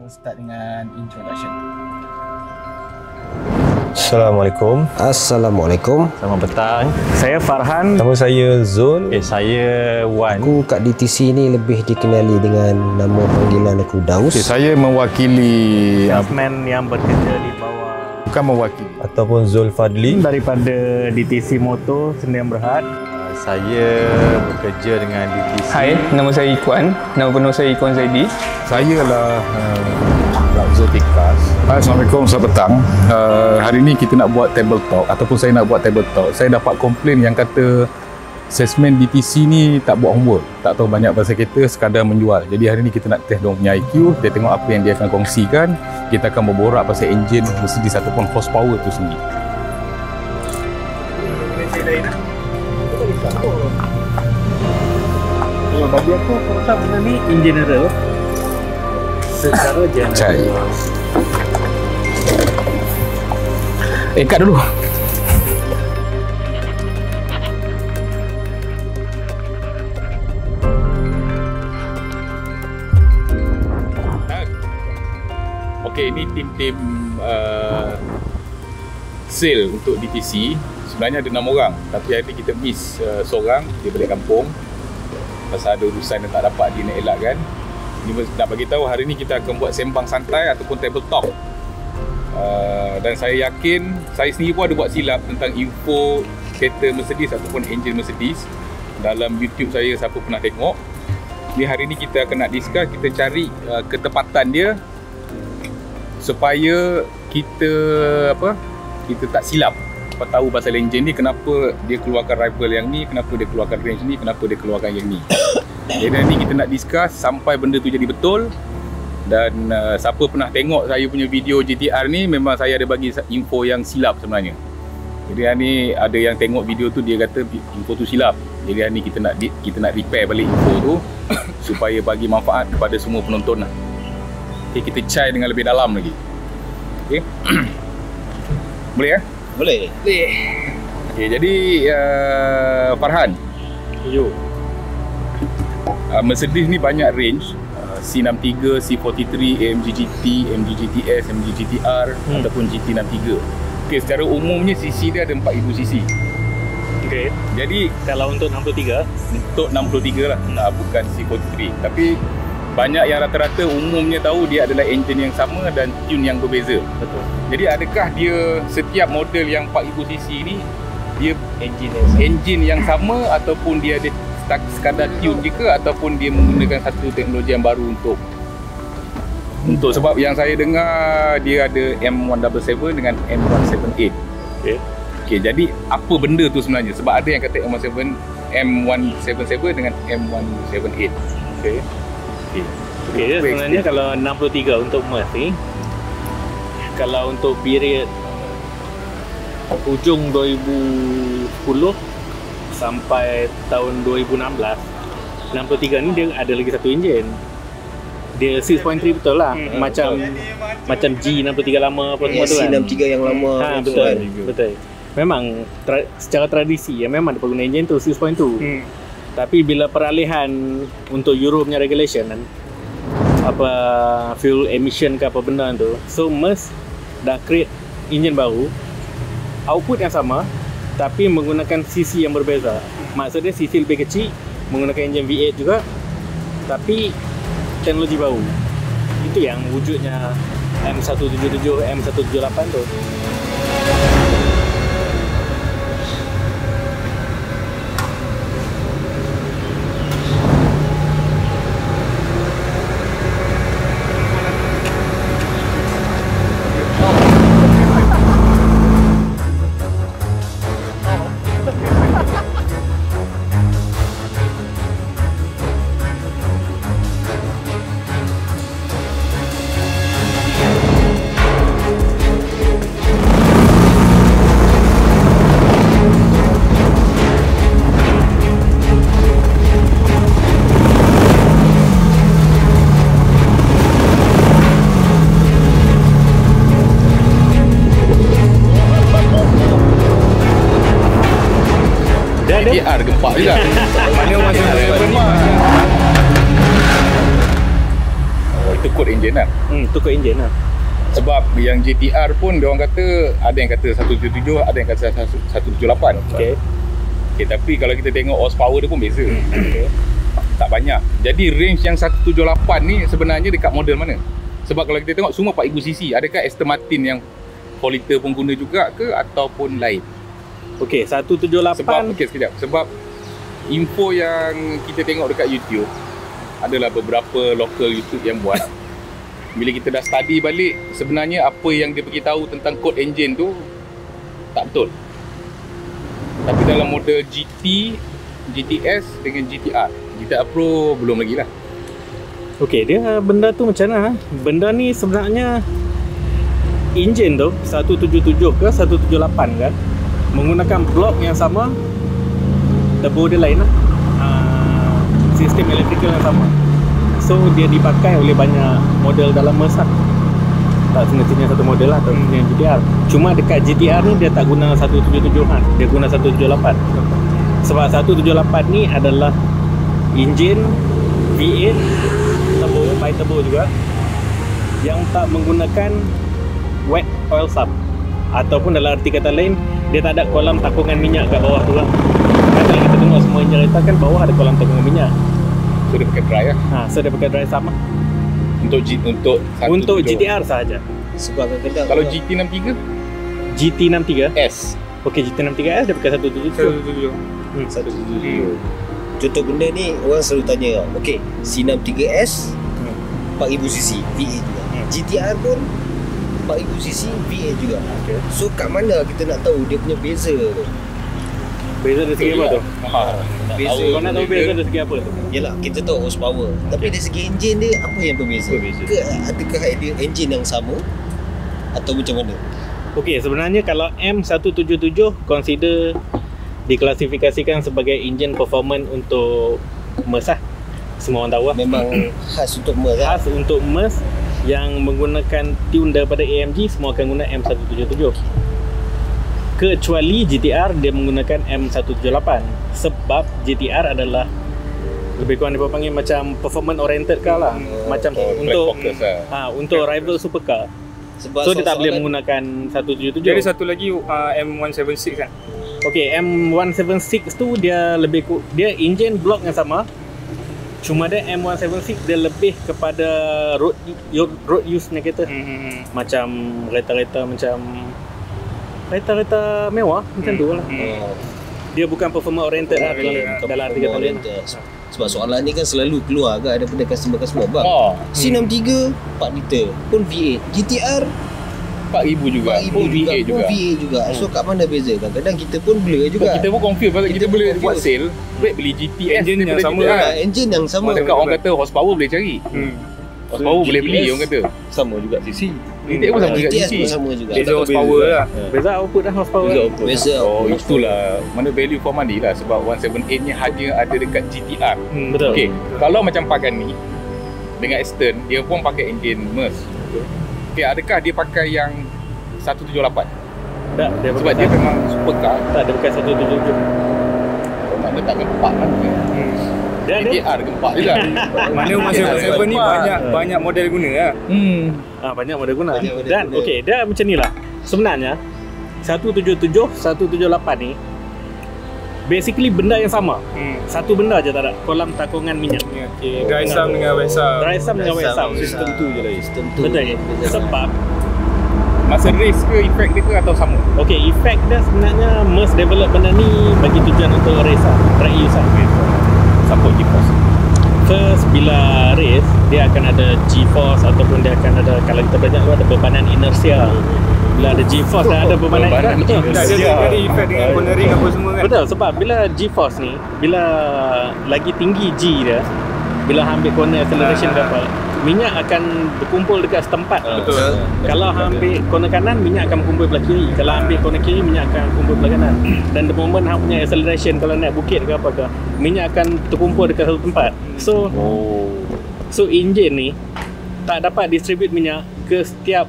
Kita start dengan introduction. Assalamualaikum. Assalamualaikum. Selamat petang. Saya Farhan. Nama saya Zul. Saya Wan. Aku kat DTC ni lebih dikenali dengan nama panggilan aku Daus. Saya mewakili Salesman yang bekerja di bawah. bukan mewakili Ataupun Zul Fadli. Daripada DTC Motor Sdn Bhd. Saya bekerja dengan DTC. Hai, nama saya Ikhwan. Nama penuh saya Ikhwan Zaidi. saya lah Zulfikas. Assalamualaikum, selamat petang. Hari ni kita nak buat table talk ataupun saya nak buat table talk. Saya dapat komplain yang kata salesman DTC ni tak buat homework, tak tahu banyak pasal kereta, sekadar menjual. Jadi hari ni kita nak test diorang punya IQ, kita tengok apa yang dia akan kongsikan. Kita akan berborak pasal enjin Mercedes ataupun horsepower tu sendiri. Kalau bagi aku rasa benda ni in general secara general. Cai. Kat dulu. Okey, ini tim-tim sale untuk DTC. Sebenarnya ada 6 orang, tapi hari ni kita miss seorang, dia balik kampung pasal ada urusan yang tak dapat dia nak elakkan. Ni nak bagi tahu hari ni kita akan buat sembang santai ataupun table talk. Dan saya yakin saya sendiri pun ada buat silap tentang info kereta Mercedes ataupun enjin Mercedes dalam YouTube saya, siapa pernah tengok. Ni hari ni kita akan nak discuss, kita cari ketepatan dia supaya kita tak silap. Apa tahu pasal enjin ni, kenapa dia keluarkan rival yang ni, kenapa dia keluarkan range ni, kenapa dia keluarkan yang ni. Jadi nanti kita nak discuss sampai benda tu jadi betul. Dan siapa pernah tengok saya punya video GTR ni, memang saya ada bagi info yang silap sebenarnya. Jadi hari ni ada yang tengok video tu, dia kata info tu silap. Jadi hari ni kita nak repair balik info tu supaya bagi manfaat kepada semua penonton lah. Okay, kita cai dengan lebih dalam lagi. Okay. Boleh ya? Boleh. Okay, jadi Farhan, Yo. Mercedes ni banyak range, C63, C43, AMG GT, AMG GTS, AMG GTR ataupun GT63. Okay, secara umumnya CC dia ada 4000 cc. Okey. Jadi Kalau untuk 63, untuk 63 lah, bukan C43. Tapi banyak yang rata-rata umumnya tahu dia adalah enjin yang sama dan tune yang berbeza. betul. Jadi adakah dia setiap model yang 4000 cc ni dia enjin yang sama ataupun dia ada sekadar tune je ke, ataupun dia menggunakan satu teknologi yang baru untuk sebab yang saya dengar dia ada M177 dengan M178. Okey, jadi apa benda tu sebenarnya? Sebab ada yang kata M177 dengan M178. Okey. Okey, sebenarnya kalau 63 untuk Merc ni, kalau untuk period hujung 2010 sampai tahun 2016, 63 ni dia ada lagi satu enjin. Dia 6.3 betul lah. Macam G63 lama apa semua tu kan. C63 yang lama. Betul. Memang secara tradisi memang dia guna enjin tu 6.2. Tapi bila peralihan untuk Euro punya regulation kan, apa fuel emission ke apa benda tu, so Merc dah create enjin baru, output yang sama tapi menggunakan cc yang berbeza. Maksudnya cc lebih kecil, menggunakan enjin V8 juga, tapi teknologi baru. Itu yang wujudnya M177, M178 tu. GTR gempak juga. Mana masa saya memang. Itu code engine lah. Itu code engine lah. Sebab yang GTR pun diorang kata, ada yang kata 177, ada yang kata 178. Okay. Okay, tapi kalau kita tengok horsepower dia pun beza. Okay. Tak banyak. Jadi range yang 178 ni sebenarnya dekat model mana? Sebab kalau kita tengok semua 4000cc, adakah Aston Martin yang 4 liter pun guna juga ke ataupun lain? Okey, 178. Sebab okey sekejap. Sebab info yang kita tengok dekat YouTube, adalah beberapa local YouTube yang buat. Bila kita dah study balik, sebenarnya apa yang dia bagi tahu tentang code engine tu tak betul. Tapi dalam model GT, GTS dengan GTR, GTR Pro belum lagi lah. Okey, dia benda tu macam mana? Benda ni sebenarnya enjin tu 177 ke 178 kan, menggunakan blok yang sama, turbo dia lain lah, sistem elektrikal yang sama. So dia dipakai oleh banyak model dalam Merc lah. Tak semestinya satu model lah atau yang GTR. Cuma dekat GTR ni dia tak guna 177 kan, dia guna 178. Sebab 178 ni adalah enjin V8 turbo, bi-turbo juga, yang tak menggunakan wet oil sump, ataupun dalam arti kata lain, dia tak ada kolam takungan minyak kat bawah tu lah. Kan kalau kita tengok semua enjin kereta kan bawah ada kolam takungan minyak. So dia pakai dry lah. So dia pakai dry sump lah. Untuk GTR sahaja. Sebab kadang-kadang kalau GT63 GT63S. Okey, GT63S dia pakai 177. 177. Contoh benda ni orang selalu tanya tau. Okey, C63S 4000cc V8 juga. GTR pun 4000cc V8 juga. Okay. So kat mana kita nak tahu dia punya beza tu? Beza dari segi apa tu? Beza. Kau nak tahu beza dari segi apa tu? Yalah, kita tahu horsepower. Tapi dari segi enjin dia apa yang berbeza? Ke adakah dia enjin yang sama atau macam mana? Okey, sebenarnya kalau M177 consider diklasifikasikan sebagai enjin performance untuk Merc lah. Semua orang tahu lah. Memang khas untuk Merc lah. Khas untuk Merc yang menggunakan tune daripada AMG, semua akan guna M177. Kecuali GTR dia menggunakan M178. Sebab GTR adalah lebih kurang dia panggil macam performance oriented car lah. Macam untuk rival supercar. Sebab So dia tak boleh menggunakan 177. Jadi satu lagi M176 kan. Okey, M176 tu dia dia engine block yang sama. Cuma dia M176 dia lebih kepada road use punya kereta. Macam kereta-kereta mewah macam tu lah. Dia bukan performance oriented lah dalam arti kata lain. Sebab soalan ni kan selalu keluar kan daripada customer bang. C63 4 liter pun V8, GTR 4000 juga, 4000 pun V8 juga. juga. So kat mana beza? Kadang-kadang kita pun blur juga. Kita pun confuse pasal kita boleh buat sale, baik beli GTS Engine yang sama GTR. kan? Enjin yang sama. Dekat orang kata horsepower boleh cari. Horsepower boleh beli orang kata. Sama juga CC. GTS pun sama juga GTS GT. pun sama juga. Beza horsepower lah. Beza output dah horsepower. Beza. Oh, itulah mana value for money lah, sebab 178 ni hanya ada dekat GTR. Betul. Okey, kalau macam Pagani dengan Aston, dia pun pakai enjin Merc. Okey, adakah dia pakai yang 178? Tak, dia Sebab dia memang supercar. tak, dia pakai 177. Mana tak gempak kan? Dia ada GTR gempak je lah. Mana 177 ni banyak model guna lah. banyak model guna. Banyak model Dan guna. okey, dia macam ni lah. Sebenarnya 177, 178 ni basically benda yang sama. Satu benda je tak ada, kolam takungan minyak. Okey, dry sump dengan wet sump. Dry sump dengan wet sump. Sistem tu je lah. Sistem tu. Betul. Sebab Masa race ke effect dia ke atau sama? okey, efek dia sebenarnya Merc develop benda ni bagi tujuan untuk race lah, track use lah. Support GeForce. First, bila race dia akan ada G-force ataupun dia akan ada, kalau kita belajar tu ada bebanan inersia. Bila ada G-force dan ada bebanan inersia. Betul. Tak, dia ada effect dengan cornering apa semua kan. Betul, sebab bila G-force ni, bila lagi tinggi G dia, bila ambil corner acceleration ke apa, minyak akan berkumpul dekat setempat. Betul. Kalau ambil corner kanan, minyak akan berkumpul belah kiri. Kalau ambil corner kiri, minyak akan berkumpul belah kanan. Dan the moment hang punya acceleration, kalau naik bukit ke apa ke, minyak akan terkumpul dekat satu tempat. So engine ni tak dapat distribute minyak ke setiap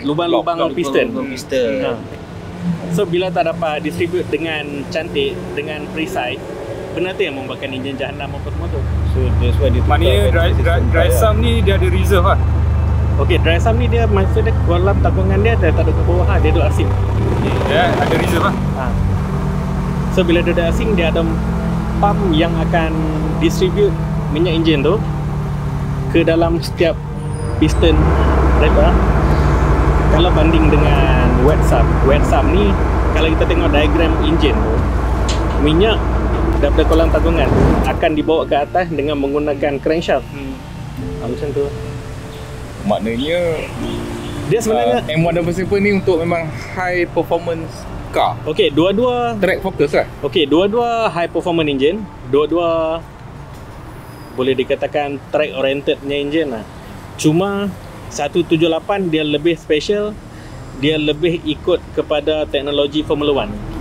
lubang-lubang piston. Piston. So bila tak dapat distribute dengan cantik, dengan precise, benda tu yang membuatkan enjin jahanam apa semua tu. So that's why dia Maknanya dry sump ni dia ada reserve lah. Okey, dry sump ni dia maksud dia kolam tabungan dia tak ada ke bawah, dia duduk asing. Dia ada reserve lah. So bila dia dah asing, dia ada pump yang akan distribute minyak enjin tu ke dalam setiap piston kereta. Kalau banding dengan wet sump ni, kalau kita tengok diagram enjin tu, minyak daripada kolam tabungan tu akan dibawa ke atas dengan menggunakan crankshaft. Macam tu. Maknanya Dia sebenarnya M177 ni untuk memang high performance car. okey, dua-dua Track focus lah. okey, dua-dua high performance engine, dua-dua boleh dikatakan track orientednya engine lah. Cuma 178 dia lebih special, dia lebih ikut kepada teknologi Formula 1.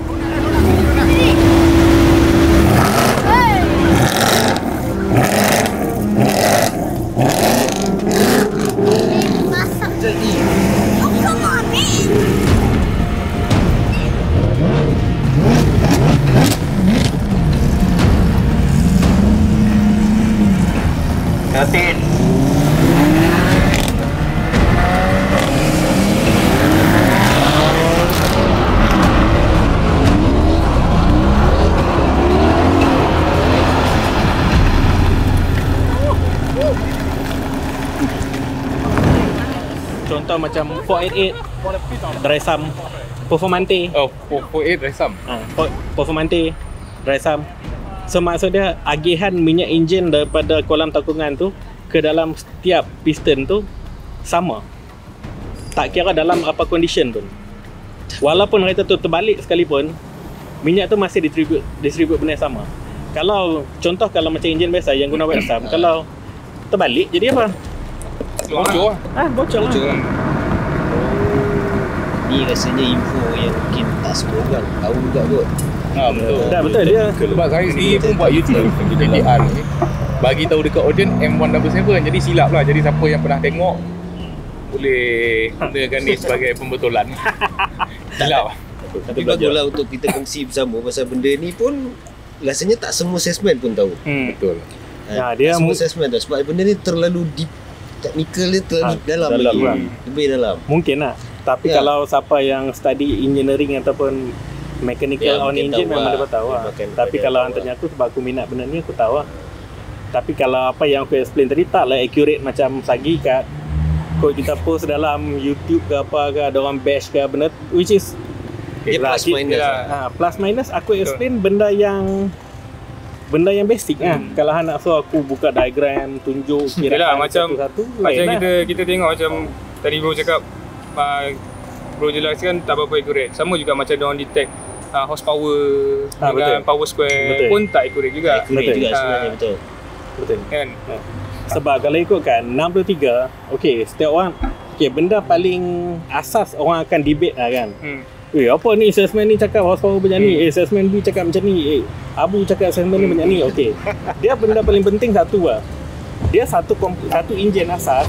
Contoh macam 488 dry sump Performante. Oh, 448 dry sump. Performante dry sump. So maksud dia agihan minyak enjin daripada kolam takungan tu ke dalam setiap piston tu sama. Tak kira dalam apa condition pun. Walaupun kereta tu terbalik sekalipun, minyak tu masih distribute benda yang sama. Kalau contoh kalau macam enjin biasa yang guna wet sump, kalau terbalik jadi apa? Bocor lah. Bocor lah. Ni rasanya info yang mungkin tak semua orang tahu juga kot. Betul. Betul dia. Sebab saya sendiri pun buat YouTube GTR ni, bagi tahu dekat audience M177, jadi silap lah. Jadi siapa yang pernah tengok boleh gunakan ni sebagai pembetulan. Silap lah. Tapi baguslah untuk kita kongsi bersama pasal benda ni pun rasanya tak semua salesman pun tahu. Betul. Ya, dia semua salesman tahu sebab benda ni terlalu deep, technical dia terlalu dalam lagi. Lebih dalam. Mungkin lah. Tapi kalau siapa yang study engineering ataupun mechanical on engine memang dia tahu lah. Tapi kalau tanya aku sebab aku minat benda ni, aku tahu lah. Tapi kalau apa yang aku explain tadi taklah accurate macam sagi kat kod kita post dalam YouTube ke apa ke, ada orang bash ke benda, which is dia plus minus plus minus aku explain benda yang basic lah. Kalau nak suruh aku buka diagram, tunjuk kira macam satu-satu macam lah. kita tengok macam tadi bro cakap, bro jelaskan tak apa-apa accurate. Sama juga macam diorang detect horsepower dengan power square pun tak accurate juga. Accurate juga sebenarnya, betul kan? Sebab kalau ikutkan 63, okey, setiap orang, okey, benda paling asas orang akan debate lah kan. Apa ni salesman ni cakap horsepower macam ni, salesman B cakap macam ni, Abu cakap salesman ni macam ni. Okey, dia benda paling penting satu lah, dia satu enjin asas,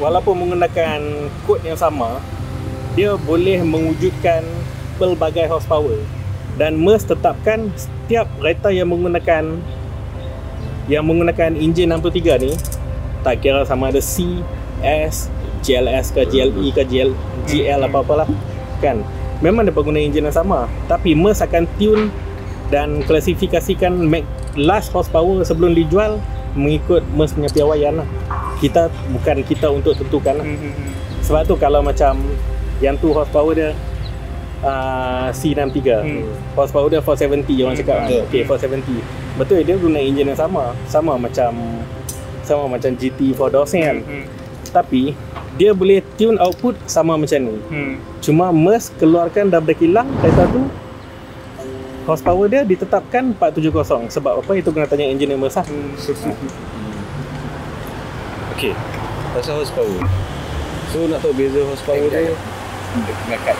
walaupun menggunakan kod yang sama, dia boleh mewujudkan pelbagai horsepower. Dan MERS tetapkan setiap kereta yang menggunakan enjin 63 ni, tak kira sama ada C, S, GLS ke GLE ke GL apa-apalah kan, memang dia pengguna enjin yang sama. Tapi MERS akan tune dan klasifikasikan last horsepower sebelum dijual mengikut MERS punya piawaian lah. Bukan kita untuk tentukan lah. Sebab tu kalau macam yang tu horsepower dia C63, horsepower dia 470 orang cakap. Okey, 470. Betul, dia guna enjin yang sama macam GT 4 doors kan. Tapi dia boleh tune output sama macam ni. Cuma MERS keluarkan daripada kilang kereta tu, horsepower dia ditetapkan 470. Sebab apa? Itu kena tanya engineer MERS lah. Okey, pasal horsepower. So nak tahu beza horsepower dia Kena cut.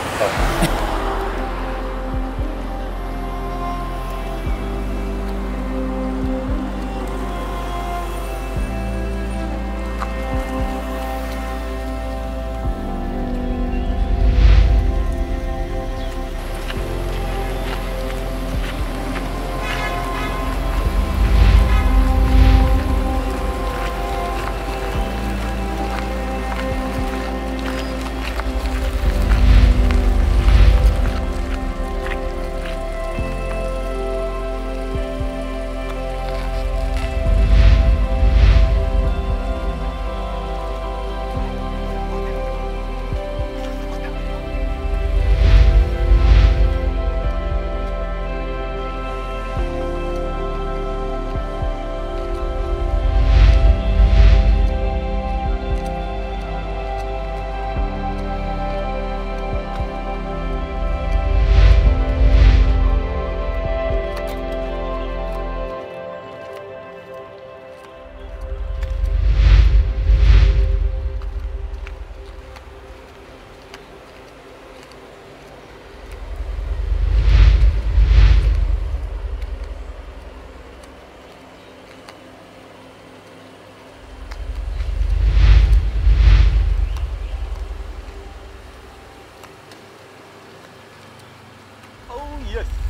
Yes.